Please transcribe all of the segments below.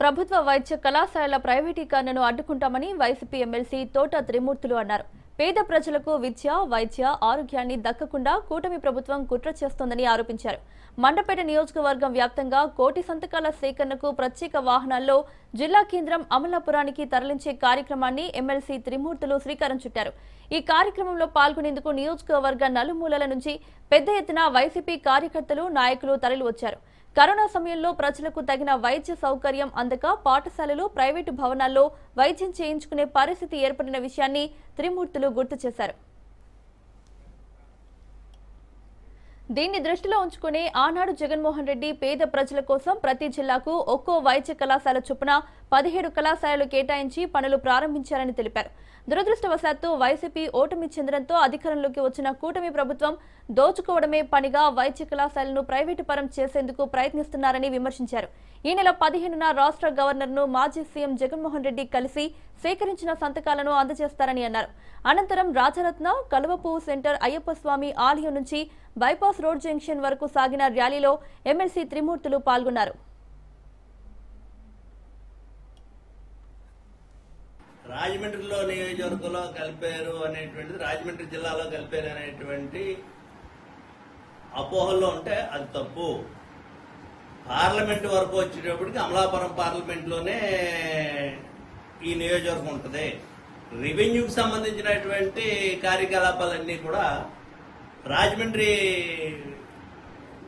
ప్రభుత్వ వైద్య కళాశాలల ప్రైవేటీకరణను అడ్డుకుంటామని వైసీపీ ఎమ్మెల్సీ తోట త్రిమూర్తులు అన్నారు. పేద ప్రజలకు విద్య, వైద్య, ఆరోగ్యాన్ని దక్కకుండా కూటమి ప్రభుత్వం కుట్ర చేస్తోందని ఆరోపించారు. మండపేట నియోజకవర్గం వ్యాప్తంగా 1 కోటి సంతకాల సేకరణకు ప్రత్యేక వాహనాల్లో జిల్లా కేంద్రం అమలాపురానికి తరలించే కార్యక్రమాన్ని ఎమ్మెల్సీ త్రిమూర్తులు శ్రీకారం చుట్టారు. ఈ కార్యక్రమంలో పాల్గొనేందుకు నియోజకవర్గ నలుమూలల నుంచి పెద్ద ఎత్తున వైసీపీ కార్యకర్తలు, నాయకులు తరలివచ్చారు. కరోనా సమయంలో ప్రజలకు తగిన వైద్య సౌకర్యం అందక పాఠశాలలు, ప్రైవేటు భవనాల్లో వైద్యం చేయించుకునే పరిస్థితి ఏర్పడిన విషయాన్ని త్రిమూర్తులు గుర్తు చేశారు. దీన్ని దృష్టిలో ఉంచుకుని ఆనాడు జగన్మోహన్ రెడ్డి పేద ప్రజల కోసం ప్రతి జిల్లాకు ఒక్కో వైద్య కళాశాల చొప్పున 17 కళాశాలలు కేటాయించి పనులు ప్రారంభించారని తెలిపారు. దురదృష్టవశాత్తు వైసీపీ ఓటమి చెందడంతో అధికారంలోకి వచ్చిన కూటమి ప్రభుత్వం దోచుకోవడమే పనిగా వైద్య కళాశాలను ప్రైవేటు పరం చేసేందుకు ప్రయత్నిస్తున్నారని విమర్శించారు. ఈ నెల 15న రాష్ట్ర గవర్నర్ను మాజీ సీఎం జగన్మోహన్ రెడ్డి కలిసి సేకరించిన సంతకాలను అందజేస్తారని అన్నారు. అనంతరం రాజరత్న, కలువపువ్వు సెంటర్, అయ్యప్ప స్వామి ఆలయం నుంచి బైపాస్ రోడ్ జంక్షన్ వరకు సాగిన ర్యాలీలో ఎమ్మెల్సీ త్రిమూర్తులు పాల్గొన్నారు. రాజమండ్రిలో నియోజకవర్గంలో కలిపారు అనేటువంటిది, రాజమండ్రి జిల్లాలో కలిపారు అనేటువంటి అపోహల్లో ఉంటే అది తప్పు. పార్లమెంట్ వరకు వచ్చేటప్పటికి అమలాపురం పార్లమెంట్లోనే ఈ నియోజకవర్గం ఉంటుంది. రెవెన్యూకి సంబంధించినటువంటి కార్యకలాపాలన్నీ కూడా రాజమండ్రి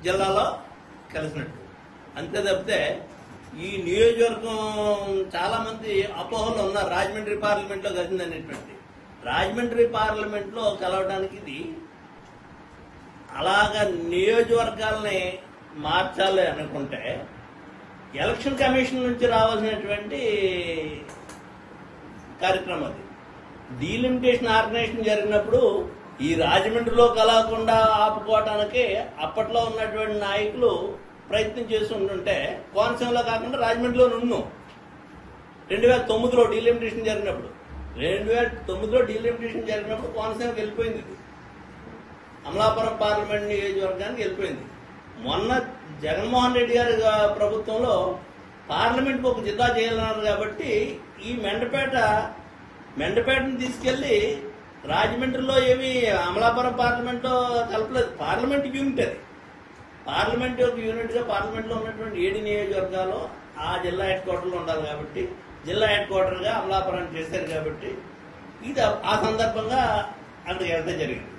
జిల్లాలో కలిసినట్టు. అంతే తప్పితే ఈ నియోజకవర్గం చాలా మంది అపోహలు ఉన్నారు రాజమండ్రి పార్లమెంట్లో కలిసింది అనేటువంటి. రాజమండ్రి పార్లమెంట్లో కలవడానికి ఇది అలాగా నియోజకవర్గాలని మార్చాలి అనుకుంటే ఎలక్షన్ కమిషన్ నుంచి రావాల్సినటువంటి కార్యక్రమం అది. డీలిమిటేషన్ ఆర్గనైజేషన్ జరిగినప్పుడు ఈ రాజమండ్రిలో కలవకుండా ఆపుకోవటానికి అప్పట్లో ఉన్నటువంటి నాయకులు ప్రయత్నం చేసి ఉంటుంటే కోనసీమలో కాకుండా రాజమండ్రిలో నుండు 2009లో డీలిమిటేషన్ జరిగినప్పుడు 2009లో డీలిమిటేషన్ జరిగినప్పుడు కోనసీమకి వెళ్ళిపోయింది. ఇది అమలాపురం పార్లమెంట్ నియోజకవర్గానికి వెళ్ళిపోయింది. మొన్న జగన్మోహన్ రెడ్డి గారి ప్రభుత్వంలో పార్లమెంట్కి ఒక జిల్లా చేయాలన్నారు కాబట్టి ఈ మెండపేటను తీసుకెళ్లి రాజమండ్రిలో ఏమి అమలాపురం పార్లమెంట్లో కలపలేదు. పార్లమెంట్ యూనిట్ అది. పార్లమెంట్ యొక్క యూనిట్గా పార్లమెంట్లో ఉన్నటువంటి 7 నియోజకవర్గాలు ఆ జిల్లా హెడ్ క్వార్టర్లో ఉండాలి కాబట్టి జిల్లా హెడ్ క్వార్టర్గా అమలాపురం చేశారు కాబట్టి ఇది ఆ సందర్భంగా అక్కడికి వెళ్తే జరిగింది.